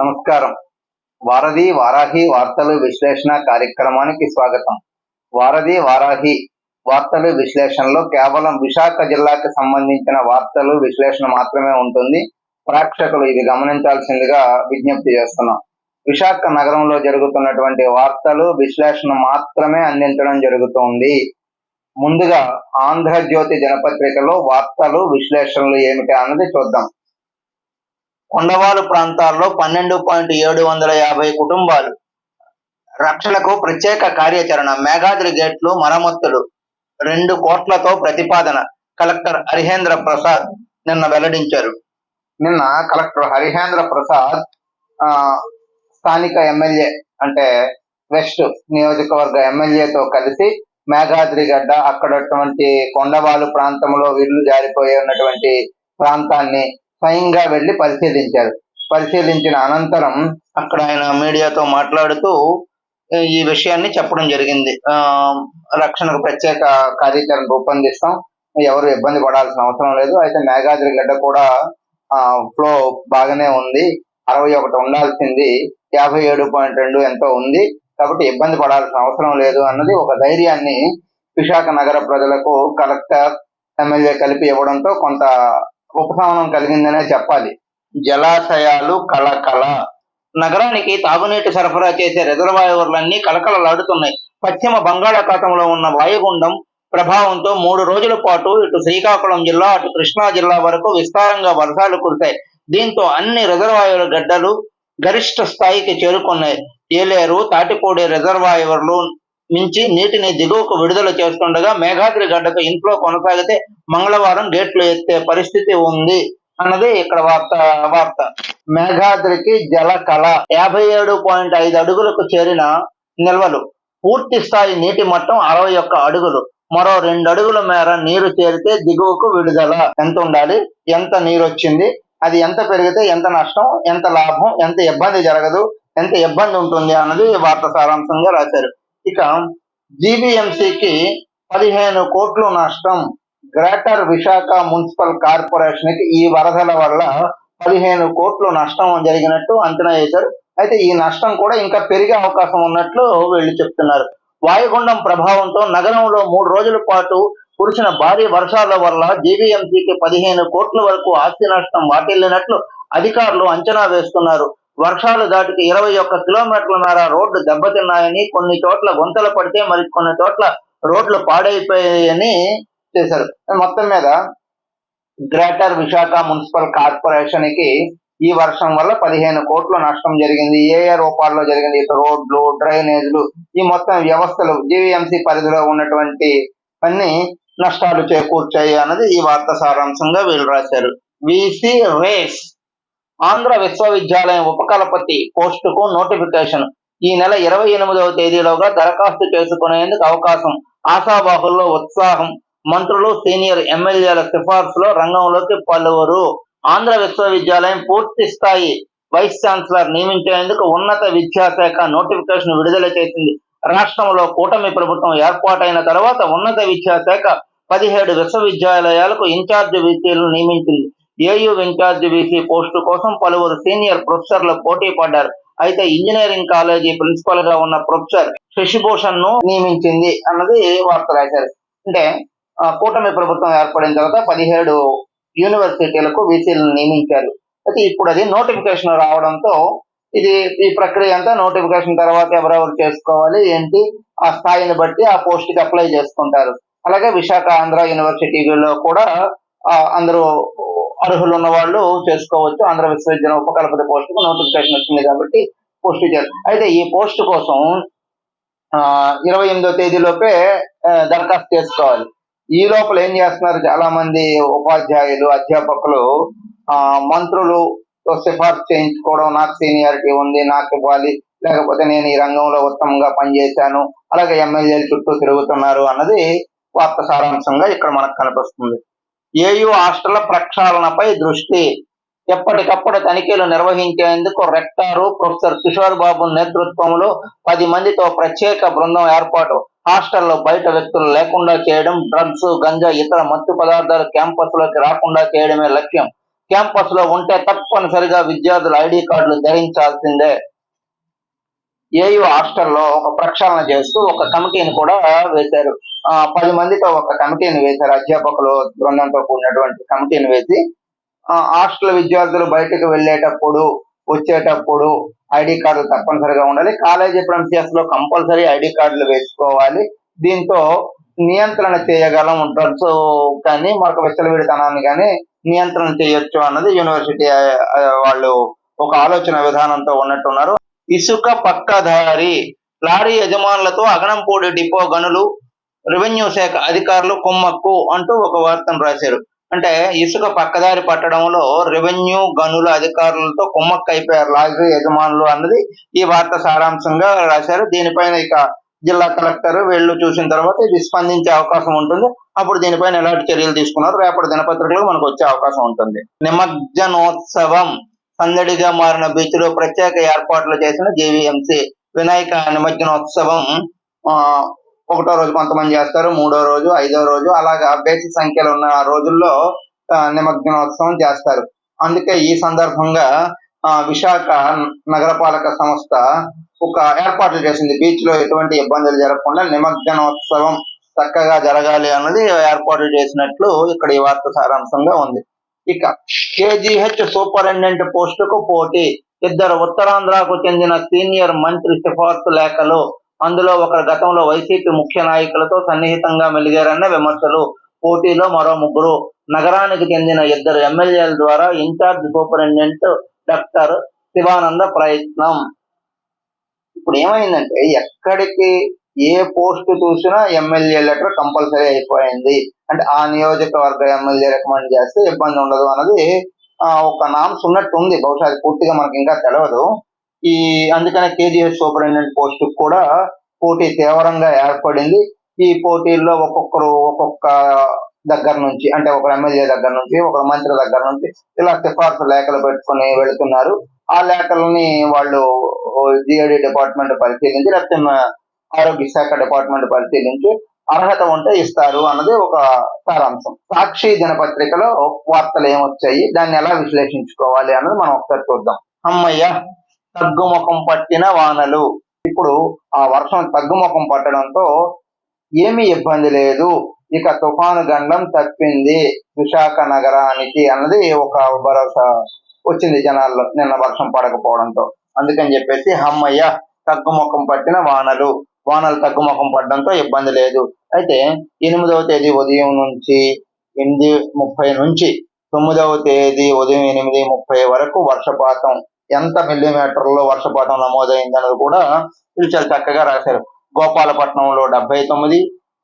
నమస్కారం. వారధి వారాహి వార్తలు విశ్లేషణ కార్యక్రమానికి స్వాగతం. వారధి వారాహి వార్తలు విశ్లేషణలో కేవలం విశాఖ జిల్లాకు సంబంధించిన వార్తలు విశ్లేషణ మాత్రమే ఉంటుంది. ప్రేక్షకులు ఇది గమనించాల్సిందిగా విజ్ఞప్తి చేస్తున్నాం. విశాఖ నగరంలో జరుగుతున్నటువంటి వార్తలు విశ్లేషణ మాత్రమే అందించడం జరుగుతుంది. ముందుగా ఆంధ్రజ్యోతి దినపత్రికలో వార్తలు విశ్లేషణలు ఏమిటి అన్నది చూద్దాం. కొండవాలు ప్రాంతాల్లో 12,750 కుటుంబాలు రక్షణకు ప్రత్యేక కార్యాచరణ. మేఘాద్రి గేట్లు మరమ్మతులు 2 కోట్లతో ప్రతిపాదన. కలెక్టర్ హరిహేంద్ర ప్రసాద్ నిన్న వెల్లడించారు. నిన్న కలెక్టర్ హరిహేంద్ర ప్రసాద్ స్థానిక ఎమ్మెల్యే అంటే వెస్ట్ నియోజకవర్గ ఎమ్మెల్యేతో కలిసి మేఘాద్రి గడ్డ అక్కడటువంటి కొండవాలు ప్రాంతంలో విల్లు జారిపోయి ఉన్నటువంటి ప్రాంతాన్ని స్వయంగా వెళ్లి పరిశీలించిన అనంతరం అక్కడ ఆయన మీడియాతో మాట్లాడుతూ ఈ విషయాన్ని చెప్పడం జరిగింది. రక్షణకు ప్రత్యేక కార్యాచరణ రూపొందిస్తాం, ఎవరు ఇబ్బంది పడాల్సిన అవసరం లేదు. అయితే మేఘాద్రి గడ్డ కూడా ఫ్లో బాగానే ఉంది, 61 ఉండాల్సింది 57.2 ఎంతో ఉంది, కాబట్టి ఇబ్బంది పడాల్సిన అవసరం లేదు అన్నది ఒక ధైర్యాన్ని విశాఖ నగర ప్రజలకు కలెక్టర్ ఎమ్మెల్యే కలిపి ఇవ్వడంతో కొంత ఉపశమనం కలిగిందనే చెప్పాలి. జలాశయాలు కళకళ. నగరానికి తాగునీటి సరఫరా చేసే రిజర్వాయర్లన్నీ కళకళలాడుతున్నాయి. పశ్చిమ బంగాళాఖాతంలో ఉన్న వాయుగుండం ప్రభావంతో 3 రోజుల పాటు ఇటు శ్రీకాకుళం జిల్లా అటు కృష్ణా జిల్లా వరకు విస్తారంగా వర్షాలు కురిశాయి. దీంతో అన్ని రిజర్వాయర్ గడ్డలు గరిష్ట స్థాయికి చేరుకున్నాయి. ఏలేరు, తాటిపూడి రిజర్వాయర్లు నుంచి నీటిని దిగువకు విడుదల చేస్తుండగా మేఘాద్రి గడ్డకు ఇన్ఫ్లో కొనసాగితే మంగళవారం గేట్లు ఎత్తే పరిస్థితి ఉంది అన్నది ఇక్కడ వార్త. మేఘాద్రికి జల కళ. 57.5 అడుగులకు చేరిన నిల్వలు. పూర్తి స్థాయి నీటి మట్టం 61 అడుగులు. మరో 2 అడుగుల మేర నీరు చేరితే దిగువకు విడుదల. ఎంత ఉండాలి, ఎంత నీరు వచ్చింది, అది ఎంత పెరిగితే ఎంత నష్టం, ఎంత లాభం, ఎంత ఇబ్బంది జరగదు, ఎంత ఇబ్బంది ఉంటుంది అన్నది వార్త సారాంశంగా రాశారు. ఇక జీబీఎంసీకి 15 కోట్లు నష్టం. గ్రేటర్ విశాఖ మున్సిపల్ కార్పొరేషన్ కి ఈ వరదల వల్ల 15 కోట్లు నష్టం జరిగినట్టు అంచనా వేశారు. అయితే ఈ నష్టం కూడా ఇంకా పెరిగే అవకాశం ఉన్నట్లు వీళ్ళు చెప్తున్నారు. వాయుగుండం ప్రభావంతో నగరంలో 3 రోజుల పాటు కురిసిన భారీ వర్షాల వల్ల జీబీఎంసీకి 15 కోట్ల వరకు ఆస్తి నష్టం వాటిల్లినట్లు అధికారులు అంచనా వేస్తున్నారు. వర్షాలు దాటికి 21 కిలోమీటర్ల మేర రోడ్లు దెబ్బతిన్నాయని, కొన్ని చోట్ల గుంతలు పడితే మరి కొన్ని చోట్ల రోడ్లు పాడైపోయాయని చేశారు. మొత్తం మీద గ్రేటర్ విశాఖ మున్సిపల్ కార్పొరేషన్ కి ఈ వర్షం వల్ల 15 కోట్ల నష్టం జరిగింది. ఏ రూపాల్లో జరిగింది? ఇటు రోడ్లు, డ్రైనేజీలు, ఈ మొత్తం వ్యవస్థలు జీవీఎంసీ పరిధిలో ఉన్నటువంటి అన్ని నష్టాలు చేకూర్చాయి అన్నది ఈ వార్త సారాంశంగా వీళ్ళు రాశారు. VC race. ఆంధ్ర విశ్వవిద్యాలయం ఉపకులపతి పోస్టుకు నోటిఫికేషన్. ఈ నెల 28వ తేదీలోగా దరఖాస్తు చేసుకునేందుకు అవకాశం. ఆశావాహుల్లో ఉత్సాహం. మంత్రులు, సీనియర్ ఎమ్మెల్యేల సిఫార్సులో రంగంలోకి పలువురు. ఆంధ్ర విశ్వవిద్యాలయం పూర్తి స్థాయి వైస్ ఛాన్సలర్ నియమించేందుకు ఉన్నత విద్యాశాఖ నోటిఫికేషన్ విడుదల చేసింది. రాష్ట్రంలో కూటమి ప్రభుత్వం ఏర్పాటైన తర్వాత ఉన్నత విద్యాశాఖ 17 విశ్వవిద్యాలయాలకు ఇన్ఛార్జ్ వీసీలను నియమించింది. ఏయూ ఇన్ఛార్జ్ వీసీ పోస్టు కోసం పలువురు సీనియర్ ప్రొఫెసర్లు పోటీ పడ్డారు. అయితే ఇంజనీరింగ్ కాలేజీ ప్రిన్సిపల్ గా ఉన్న ప్రొఫెసర్ శశిభూషణ్ ను నియమించింది అన్నది వార్త రాశారు. అంటే కూటమి ప్రభుత్వం ఏర్పడిన తర్వాత 17 యూనివర్సిటీలకు వీసీలను నియమించారు. అయితే ఇప్పుడు అది నోటిఫికేషన్ రావడంతో ఈ ప్రక్రియ అంతా నోటిఫికేషన్ తర్వాత ఎవరెవరు చేసుకోవాలి ఏంటి, ఆ స్థాయిని బట్టి ఆ పోస్ట్ కి అప్లై చేసుకుంటారు. అలాగే విశాఖ ఆంధ్ర యూనివర్సిటీలో కూడా అందరూ అర్హులు ఉన్న వాళ్ళు చేసుకోవచ్చు. ఆంధ్ర విశ్వవిద్యాలయం ఉపకులపతి పోస్టుకు నోటిఫికేషన్ వచ్చింది కాబట్టి పోస్ట్ ఇచ్చారు. అయితే ఈ పోస్ట్ కోసం 28వ తేదీలోపే దరఖాస్తు చేసుకోవాలి. ఈ లోపల ఏం చేస్తున్నారు, చాలా మంది ఉపాధ్యాయులు, అధ్యాపకులు మంత్రులు సిఫార్సు చేయించుకోవడం, నాకు సీనియారిటీ ఉంది, నాకు ఇవ్వాలి, లేకపోతే నేను ఈ రంగంలో ఉత్తమంగా పనిచేశాను, అలాగే ఎమ్మెల్యేలు చుట్టూ తిరుగుతున్నారు అన్నది వార్త సారాంశంగా ఇక్కడ మనకు కనిపిస్తుంది. ఏయూ హాస్టళ్ల ప్రక్షాళనపై దృష్టి. ఎప్పటికప్పుడు తనిఖీలు నిర్వహించేందుకు రెక్టారు ప్రొఫెసర్ కిషోర్ బాబు నేతృత్వంలో 10 మందితో ప్రత్యేక బృందం ఏర్పాటు. హాస్టల్లో బయట వ్యక్తులు లేకుండా చేయడం, డ్రగ్స్, గంజా, ఇతర మత్తు పదార్థాలు క్యాంపస్ లోకి రాకుండా చేయడమే లక్ష్యం. క్యాంపస్ లో ఉంటే తప్పనిసరిగా విద్యార్థులు ఐడి కార్డులు ధరించాల్సిందే. ఏయూ హాస్టల్లో ఒక ప్రక్షాళన చేస్తూ ఒక కమిటీని కూడా వేశారు. 10 మందితో ఒక కమిటీని వేశారు. అధ్యాపకులు బృందంతో కూడినటువంటి కమిటీని వేసి హాస్టల్ విద్యార్థులు బయటకు వెళ్ళేటప్పుడు, వచ్చేటప్పుడు ఐడి కార్డులు తప్పనిసరిగా ఉండాలి. కాలేజీ ప్రెమిసెస్ లో కంపల్సరీ ఐడి కార్డులు వేసుకోవాలి. దీంతో నియంత్రణ చేయగలం డ్రగ్స్ కానీ మరొక విచ్చలవిడితనాన్ని కానీ నియంత్రణ చేయొచ్చు అన్నది యూనివర్సిటీ వాళ్ళు ఒక ఆలోచన విధానంతో ఉన్నట్టున్నారు. ఇసుక పక్కదారి లారీ యజమానులతో అగనంపూడి డిపో గనులు రెవెన్యూ శాఖ అధికారులు కుమ్మక్కు అంటూ ఒక వార్తను రాశారు. అంటే ఇసుక పక్కదారి పట్టడంలో రెవెన్యూ గనుల అధికారులతో కుమ్మక్కు అయిపోయారు లారీ యజమానులు అన్నది ఈ వార్త సారాంశంగా రాశారు. దీనిపైన ఇక జిల్లా కలెక్టర్ వీళ్ళు చూసిన తర్వాత ఇది స్పందించే అవకాశం ఉంటుంది. అప్పుడు దీనిపైన ఎలాంటి చర్యలు తీసుకున్నారు రేపటి దినపత్రికలో మనకు వచ్చే అవకాశం ఉంటుంది. నిమజ్జనోత్సవం సందడిగా మారిన బీచ్ లో ప్రత్యేక ఏర్పాట్లు చేసిన జీవీఎంసీ వినాయక నిమజ్జనోత్సవం 1వ రోజు కొంతమంది చేస్తారు, 3వ రోజు, 5వ రోజు అలాగా బేసి సంఖ్యలో ఉన్న రోజుల్లో నిమజ్జనోత్సవం చేస్తారు. అందుకే ఈ సందర్భంగా విశాఖ నగరపాలక సంస్థ ఒక ఏర్పాట్లు చేసింది. బీచ్ లో ఎటువంటి ఇబ్బందులు జరగకుండా నిమజ్జనోత్సవం చక్కగా జరగాలి అన్నది ఏర్పాట్లు చేసినట్లు ఇక్కడ ఈ వార్త సారాంశంగా ఉంది. ఇక కేజీహెచ్ సూపరింటెండెంట్ పోస్టుకు పోటీ, 2 ఉత్తరాంధ్రకు చెందిన సీనియర్ మంత్రి సిఫార్సు లేఖలు. అందులో ఒకరు గతంలో వైసీపీ ముఖ్య నాయకులతో సన్నిహితంగా మెలిగారన్న విమర్శలు. పోటీలో మరో 3 నగరానికి చెందిన 2 ఎమ్మెల్యేల ద్వారా ఇన్ఛార్జ్ సూపరింటెండెంట్ డాక్టర్ శివానంద ప్రయత్నం. ఇప్పుడు ఏమైందంటే ఎక్కడికి ఏ పోస్ట్ చూసినా ఎమ్మెల్యే లెటర్ కంపల్సరీ అయిపోయింది. అంటే ఆ నియోజకవర్గ ఎమ్మెల్యే రికమెండ్ చేస్తే ఇబ్బంది ఉండదు అన్నది ఒక నామ్స్ ఉన్నట్టు ఉంది. బహుశా అది పూర్తిగా మనకి ఇంకా తెలియదు. అందుకనే కేజీహెచ్ సూపరింటెండెంట్ పోస్ట్ కూడా పోటీ తీవ్రంగా ఏర్పడింది. ఈ పోటీల్లో ఒక్కొక్కరు ఒక్కొక్క దగ్గర నుంచి, అంటే ఒక ఎమ్మెల్యే దగ్గర నుంచి, ఒక మంత్రి దగ్గర నుంచి ఇలా సిఫార్సు లేఖలు పెట్టుకుని వెళుతున్నారు. ఆ లేఖలని వాళ్ళు జిఐడి డిపార్ట్మెంట్ పరిశీలించి, లేకపోతే ఆరోగ్య శాఖ డిపార్ట్మెంట్ పరిశీలించి అర్హత ఉంటే ఇస్తారు అన్నది ఒక సారాంశం. సాక్షి దినపత్రికలో వార్తలు ఏమొచ్చాయి, దాన్ని ఎలా విశ్లేషించుకోవాలి అన్నది మనం ఒకసారి చూద్దాం. అమ్మయ్య, తగ్గుముఖం పట్టిన వానలు. ఇప్పుడు ఆ వర్షం తగ్గుముఖం పట్టడంతో ఏమీ ఇబ్బంది లేదు, ఇక తుఫాను గండం తప్పింది విశాఖ నగరానికి అన్నది ఒక భరోసా వచ్చింది జనాల్లో నిన్న వర్షం పడకపోవడంతో. అందుకని చెప్పేసి అమ్మయ్య, తగ్గుముఖం పట్టిన వానలు తగ్గుముఖం పడడంతో ఇబ్బంది లేదు. అయితే 8వ తేదీ ఉదయం నుంచి 8:30 నుంచి 9వ తేదీ ఉదయం 8:30 వరకు వర్షపాతం ఎంత మిల్లీమీటర్లో వర్షపాతం నమోదైందన్నది కూడా వీళ్ళు చాలా చక్కగా రాశారు. గోపాలపట్నంలో 79,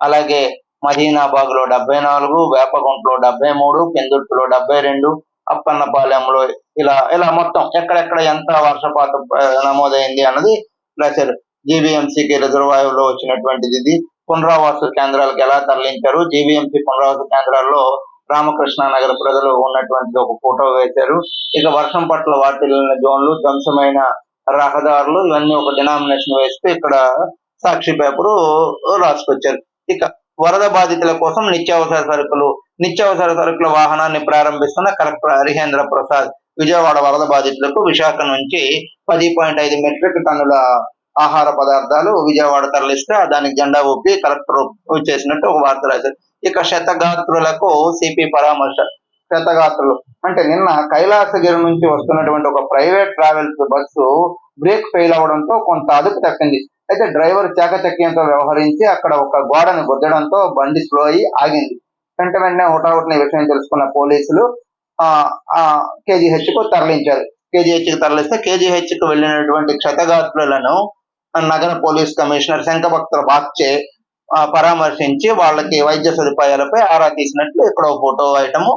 అలాగే మదీనాబాగ్ లో 74, వేపగుంటలో 73, పెందుర్తిలో 72, అప్పన్నపాలెంలో ఇలా మొత్తం ఎక్కడెక్కడ ఎంత వర్షపాతం నమోదైంది అన్నది రాశారు. జీవీఎంసీకి రిజర్వాయర్ లో వచ్చినటువంటిది ఇది. పునరావాస కేంద్రాలకు ఎలా తరలించారు, జీవీఎంసీ పునరావాస కేంద్రాల్లో రామకృష్ణ నగర ప్రజలు ఉన్నటువంటి ఒక ఫోటో వేశారు. ఇక వర్షం పట్ల వాటిల్లిన జోన్లు, ధ్వంసమైన రహదారులు, ఇవన్నీ ఒక డినామినేషన్ వేస్తే ఇక్కడ సాక్షి పేపరు రాసుకొచ్చారు. ఇక వరద బాధితుల కోసం నిత్యావసర సరుకుల వాహనాన్ని ప్రారంభిస్తున్న కలెక్టర్ హరిహేంద్ర ప్రసాద్. విజయవాడ వరద బాధితులకు విశాఖ నుంచి 10.5 మెట్రిక్ టన్నుల ఆహార పదార్థాలు విజయవాడ తరలిస్తే దానికి జెండా ఊపి కలెక్టర్ చేసినట్టు ఒక వార్త రాశారు. ఇక క్షతగాత్రులకు సిపి పరామర్శ. క్షతగాత్రులు అంటే నిన్న కైలాసగిరి నుంచి వస్తున్నటువంటి ఒక private travels bus brake fail అవడంతో కొంత అదుపు తప్పింది. అయితే డ్రైవర్ చాకచక్యంతో వ్యవహరించి అక్కడ ఒక గోడను గుద్దడంతో బండి స్లో అయి ఆగింది. వెంటనే హుటాహుటిన విషయం తెలుసుకున్న పోలీసులు కేజీహెచ్ కు తరలించారు. కేజీహెచ్ కు తరలిస్తే కేజీహెచ్ కు వెళ్ళినటువంటి క్షతగాత్రులను నగర పోలీస్ కమిషనర్ శంఖభక్తుల బాక్చే పరామర్శించి వాళ్ళకి వైద్య సదుపాయాలపై ఆరా తీసినట్లు ఇక్కడ ఫోటో ఐటము.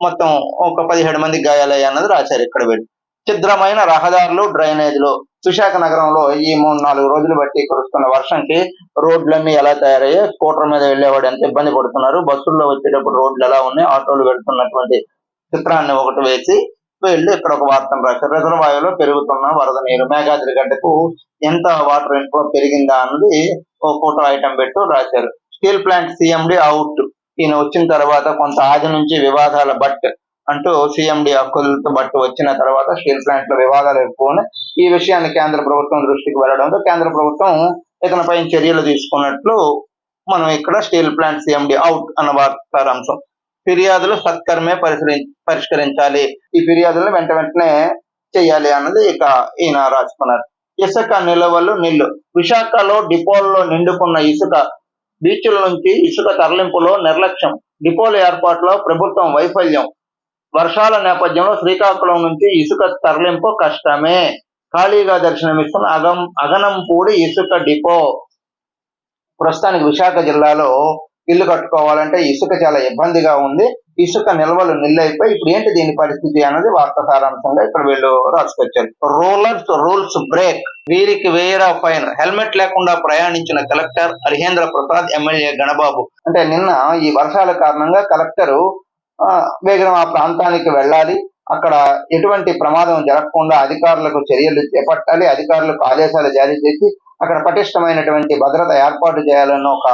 మొత్తం ఒక 17 మంది గాయాలయ్యాయి అన్నది రాశారు ఇక్కడ వీళ్ళు. ఛిద్రమైన రహదారులు, డ్రైనేజీలు. విశాఖ నగరంలో ఈ 3-4 రోజులు బట్టి కురుస్తున్న వర్షంకి రోడ్లన్నీ ఎలా తయారయ్యాయి, స్కూటర్ మీద వెళ్ళేవాడు ఎంత ఇబ్బంది పడుతున్నారు, బస్సుల్లో వచ్చేటప్పుడు రోడ్లు ఎలా ఉన్నాయి, ఆటోలు వెళ్తున్నటువంటి చిత్రాన్ని ఒకటి వేసి వీళ్ళు ఇక్కడ ఒక వార్తను రాశారు. రిజర్వాయర్లో పెరుగుతున్న వరద నీరు, మేఘాద్రి గడ్డకు ఎంత వాటర్ ఇన్ఫ్లో పెరిగిందా అన్నది ఒక ఫోటో ఐటమ్ పెట్టు రాశారు. Steel plant CMD out. ఈయన వచ్చిన తర్వాత కొంత ఆది నుంచి వివాదాల బట్ అంటూ సిఎండి హక్కులతో బట్టి వచ్చిన తర్వాత స్టీల్ ప్లాంట్ల వివాదాలు ఎక్కువ ఉన్నాయి. ఈ విషయాన్ని కేంద్ర ప్రభుత్వం దృష్టికి వెళ్ళడంతో కేంద్ర ప్రభుత్వం ఇతనిపై చర్యలు తీసుకున్నట్లు మనం ఇక్కడ స్టీల్ ప్లాంట్ సిఎండి అవుట్ అన్న వార్తాంశం. ఫిర్యాదులు సత్కరమే పరిష్కరించాలి, ఈ ఫిర్యాదులను వెంటనే చేయాలి అన్నది ఇక ఈయన రాసుకున్నారు. ఇసుక నిల్వలు నిల్లు. విశాఖలో డిపోల్లో నిండుకున్న ఇసుక, బీచ్ల నుంచి ఇసుక తరలింపులో నిర్లక్ష్యం, డిపోల ఏర్పాటులో ప్రభుత్వం వైఫల్యం. వర్షాల నేపథ్యంలో శ్రీకాకుళం నుంచి ఇసుక తరలింపు కష్టమే. ఖాళీగా దర్శనమిస్తున్న అగనంపూడి ఇసుక డిపో. ప్రస్తుతానికి విశాఖ జిల్లాలో ఇల్లు కట్టుకోవాలంటే ఇసుక చాలా ఇబ్బందిగా ఉంది. ఇసుక నిల్వలు నిల్లైపోయి ఇప్పుడు ఏంటి దీని పరిస్థితి అన్నది వార్తా సారాంశంగా ఇక్కడ వీళ్ళు రాసుకొచ్చారు. రూల్స్ బ్రేక్, వీరికి 1000 ఫైన్. హెల్మెట్ లేకుండా ప్రయాణించిన కలెక్టర్ హరిహేంద్ర ప్రసాద్, ఎమ్మెల్యే గణబాబు. అంటే నిన్న ఈ వర్షాల కారణంగా కలెక్టరు వేగం ఆ ప్రాంతానికి వెళ్ళాలి, అక్కడ ఎటువంటి ప్రమాదం జరగకుండా అధికారులకు చర్యలు చేపట్టాలి, అధికారులకు ఆదేశాలు జారీ చేసి అక్కడ పటిష్టమైనటువంటి భద్రత ఏర్పాటు చేయాలన్న ఒక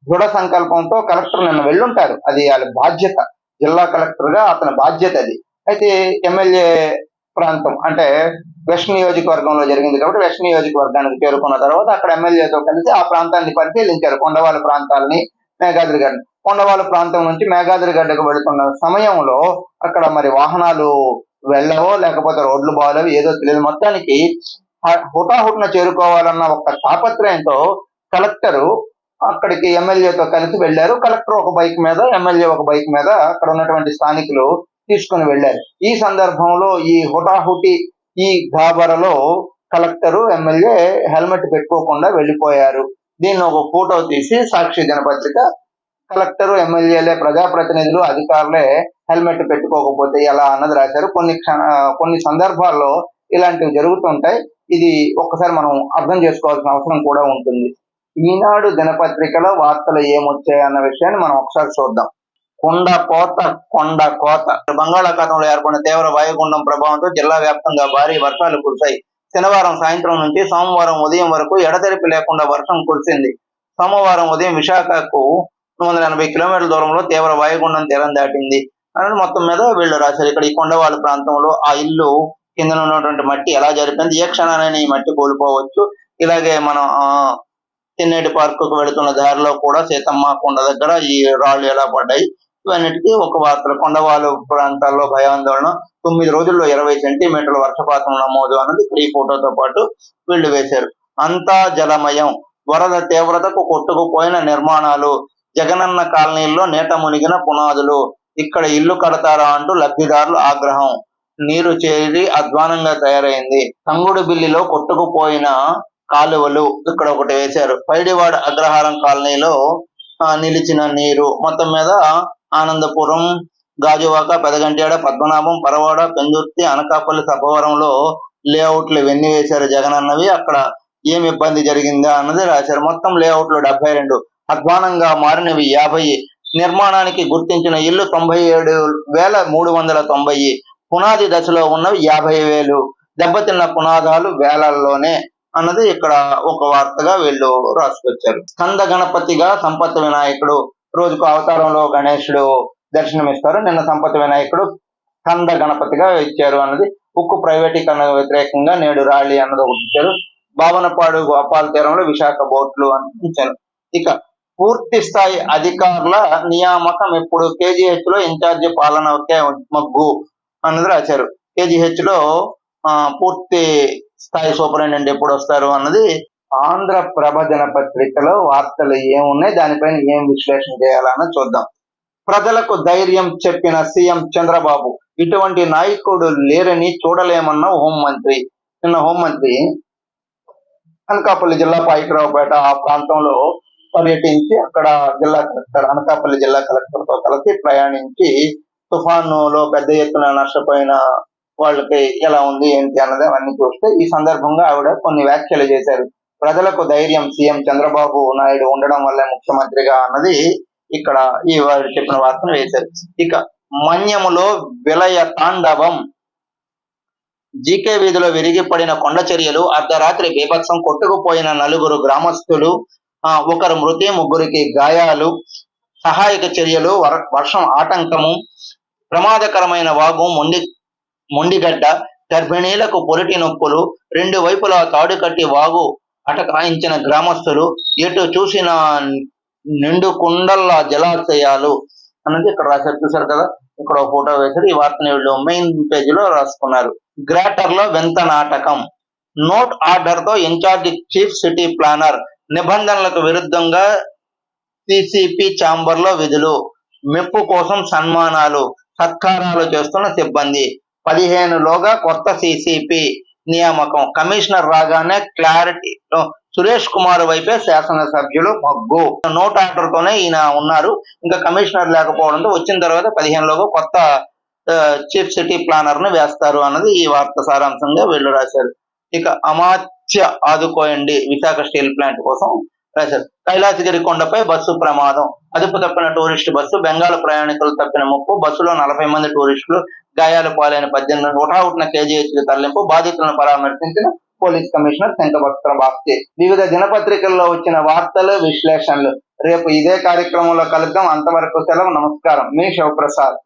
దృఢ సంకల్పంతో కలెక్టర్ నిన్న వెళ్ళుంటారు. అది వాళ్ళ బాధ్యత, జిల్లా కలెక్టర్ గా అతని బాధ్యత అది. అయితే ఎమ్మెల్యే ప్రాంతం అంటే వెస్ట్ నియోజకవర్గంలో జరిగింది కాబట్టి వెస్ట్ నియోజకవర్గానికి చేరుకున్న తర్వాత అక్కడ ఎమ్మెల్యేతో కలిసి ఆ ప్రాంతాన్ని పరిశీలించారు. కొండవాళ్ళ ప్రాంతాలని, మేఘాద్రిగడ్డ. కొండవాళ్ళ ప్రాంతం నుంచి మేఘాద్రిగడ్డకు వెళుతున్న సమయంలో అక్కడ మరి వాహనాలు వెళ్ళవో లేకపోతే రోడ్లు బాగలేవు ఏదో తెలియదు. మొత్తానికి హుటాహుటిన చేరుకోవాలన్న ఒక తాపత్రయంతో కలెక్టరు అక్కడికి ఎమ్మెల్యేతో కలిసి వెళ్లారు. కలెక్టర్ ఒక బైక్ మీద, ఎమ్మెల్యే ఒక బైక్ మీద అక్కడ ఉన్నటువంటి స్థానికులు తీసుకుని వెళ్లారు. ఈ సందర్భంలో ఈ హుటాహుటి ఈ గాబరలో కలెక్టరు, ఎమ్మెల్యే హెల్మెట్ పెట్టుకోకుండా వెళ్లిపోయారు. దీన్ని ఒక ఫోటో తీసి సాక్షి దినపత్రిక కలెక్టరు, ఎమ్మెల్యేలే, ప్రజాప్రతినిధులు, అధికారులే హెల్మెట్ పెట్టుకోకపోతే ఎలా అన్నది రాశారు. కొన్ని సందర్భాల్లో ఇలాంటివి జరుగుతుంటాయి. ఇది ఒక్కసారి మనం అర్థం చేసుకోవాల్సిన అవసరం కూడా ఉంటుంది. ఈనాడు దినపత్రికలో వార్తలు ఏమొచ్చాయన్న విషయాన్ని మనం ఒకసారి చూద్దాం. కొండ కోత. బంగాళాఖాతంలో ఏర్పడిన తీవ్ర వాయుగుండం ప్రభావంతో జిల్లా వ్యాప్తంగా భారీ వర్షాలు కురిశాయి. శనివారం సాయంత్రం నుంచి సోమవారం ఉదయం వరకు ఎడతెరిపి లేకుండా వర్షం కురిసింది. సోమవారం ఉదయం విశాఖకు 180 కిలోమీటర్ల దూరంలో తీవ్ర వాయుగుండం తీరం దాటింది అని మొత్తం మీద వీళ్ళు రాశారు. ఇక్కడ ఈ కొండవాళ్ళ ప్రాంతంలో ఆ ఇల్లు కింద ఉన్నటువంటి మట్టి ఎలా జరిపింది, ఏ క్షణానైనా ఈ మట్టి కోల్పోవచ్చు. ఇలాగే మనం తిన్నేటి పార్కుకు వెళుతున్న దారిలో కూడా సీతమ్మ కొండ దగ్గర ఈ రాళ్లు ఎలా పడ్డాయి, ఇవన్నిటికీ ఒక వార్తలు. కొండవాళ్ళు ప్రాంతాల్లో భయాందోళన, 9 రోజుల్లో 20 సెంటీమీటర్ల వర్షపాతం నమోదు అన్నది ఈ ఫోటోతో పాటు వీళ్ళు వేశారు. అంతా జలమయం, వరద తీవ్రతకు కొట్టుకుపోయిన నిర్మాణాలు, జగనన్న కాలనీల్లో నీట మునిగిన పునాదులు, ఇక్కడ ఇల్లు కడతారా అంటూ లబ్ధిదారులు ఆగ్రహం. నీరు చేరి అధ్వానంగా తయారైంది. తంగుడు బిల్లిలో కొట్టుకుపోయిన కాలువలు ఇక్కడ ఒకటి వేశారు. పైడివాడ అగ్రహారం కాలనీలో నిలిచిన నీరు. మొత్తం మీద ఆనందపురం, గాజువాక, పెదగంట్యాడ, పద్మనాభం, పరవాడ, పెందుర్తి, అనకాపల్లి, సభవరంలో లేఅవుట్లు ఇవన్నీ వేశారు జగనన్నవి. అక్కడ ఏమి ఇబ్బంది జరిగిందా అన్నది రాశారు. మొత్తం లేఅవుట్లు 72, అధ్వానంగా మారినవి 50, నిర్మాణానికి గుర్తించిన ఇల్లు 97,390, పునాది దశలో ఉన్నవి 50,000, దెబ్బతిన్న పునాదాలు వేలల్లోనే అన్నది ఇక్కడ ఒక వార్తగా వీళ్ళు రాసుకొచ్చారు. స్కంద గణపతిగా సంపత్ వినాయకుడు, రోజుకు అవతారంలో గణేశుడు దర్శనమిస్తారు. నిన్న సంపత్ వినాయకుడు స్కంద గణపతిగా ఇచ్చారు అన్నది. ఉక్కు ప్రైవేటీకరణ వ్యతిరేకంగా నేడు ర్యాలీ అన్నది ఒకటి ఇచ్చారు. భావనపాడు గోపాల తీరంలో విశాఖ బోట్లు అని ఇచ్చారు. ఇక పూర్తి స్థాయి అధికారుల నియామకం ఎప్పుడు, కేజీహెచ్ లో ఇన్ఛార్జి పాలన ఒకే మగ్గు అన్నది రాశారు. కేజీహెచ్ లో పూర్తి స్థాయి సూపరింటెండెంట్ ఎప్పుడు వస్తారు అన్నది ఆంధ్రప్రభ దినపత్రికలో వార్తలు ఏమున్నాయి, దానిపైన ఏం విశ్లేషణ చేయాలన్నది చూద్దాం. ప్రజలకు ధైర్యం చెప్పిన సీఎం చంద్రబాబు, ఇటువంటి నాయకుడు లేరని చూడలేమన్న హోంమంత్రి. నిన్న హోంమంత్రి అనకాపల్లి జిల్లా పాయికరావుపేట ఆ ప్రాంతంలో పర్యటించి అక్కడ జిల్లా కలెక్టర్, అనకాపల్లి జిల్లా కలెక్టర్ తో కలిసి ప్రయాణించి తుఫానులో పెద్ద ఎత్తున నష్టపోయిన వాళ్ళకి ఎలా ఉంది ఏంటి అన్నది అవన్నీ చూస్తే ఈ సందర్భంగా ఆవిడ కొన్ని వ్యాఖ్యలు చేశారు. ప్రజలకు ధైర్యం సీఎం చంద్రబాబు నాయుడు ఉండడం వల్ల ముఖ్యమంత్రిగా అన్నది ఇక్కడ ఈ వారు చెప్పిన వార్తను వేశారు. ఇక మన్యములో విలయ తాండవం, జీకే వీధిలో విరిగిపడిన కొండ చర్యలు, అర్ధరాత్రి బీభత్సం, కొట్టుకుపోయిన 4 గ్రామస్తులు, 1 మృతి, 3కి గాయాలు, సహాయక చర్యలు, వర్షం ఆటంకము, ప్రమాదకరమైన వాగు మొండిగడ్డ, గర్భిణీలకు పొరిటి నొప్పులు, రెండు వైపులా తాడు కట్టి వాగు అటకాయించిన గ్రామస్తులు, ఎటు చూసిన నిండు కుండల జలాశయాలు అన్నది ఇక్కడ రాశారు. చూశారు కదా, ఇక్కడ ఒక ఫోటో వేశారు. ఈ వార్తని వీళ్ళు మెయిన్ పేజీలో రాసుకున్నారు. గ్రేటర్ లో వింత నాటకం. నోట్ ఆర్డర్ తో ఇన్ఛార్జి చీఫ్ సిటీ ప్లానర్, నిబంధనలకు విరుద్ధంగా సిసిపి ఛాంబర్ లో విధులు, మెప్పు కోసం సన్మానాలు, సత్కారాలు చేస్తున్న సిబ్బంది. 15 లోగా కొత్త సిసిపి నియామకం. కమిషనర్ రాగానే క్లారిటీ. సురేష్ కుమార్ వైపే శాసనసభ్యులు మొగ్గు. నోట్ ఆర్డర్ తోనే ఈయన ఉన్నారు. ఇంకా కమిషనర్ లేకపోవడంతో వచ్చిన తర్వాత 15 లోగా కొత్త చీఫ్ సిటీ ప్లానర్ ను వేస్తారు అన్నది ఈ వార్త సారాంశంగా వీళ్ళు రాశారు. ఇక అమాత్య ఆదుకోయండి విశాఖ స్టీల్ ప్లాంట్ కోసం రాశారు. కైలాసగిరి కొండపై బస్సు ప్రమాదం. అదుపు తప్పిన టూరిస్టు బస్సు, బెంగాల్ ప్రయాణికులు తప్పిన ముప్పు. బస్సులో 40 మంది టూరిస్టులు, గాయాల పాలైన 18 హుటాహుటిన కేజీహెచ్కి తరలింపు. బాధితులను పరామర్శించిన పోలీస్ కమిషనర్ శంఖభక్త బాస్తి. వివిధ దినపత్రికల్లో వచ్చిన వార్తలు, విశ్లేషణలు. రేపు ఇదే కార్యక్రమంలో కలుద్దాం. అంతవరకు సెలవు. నమస్కారం. మీ శివప్రసాద్.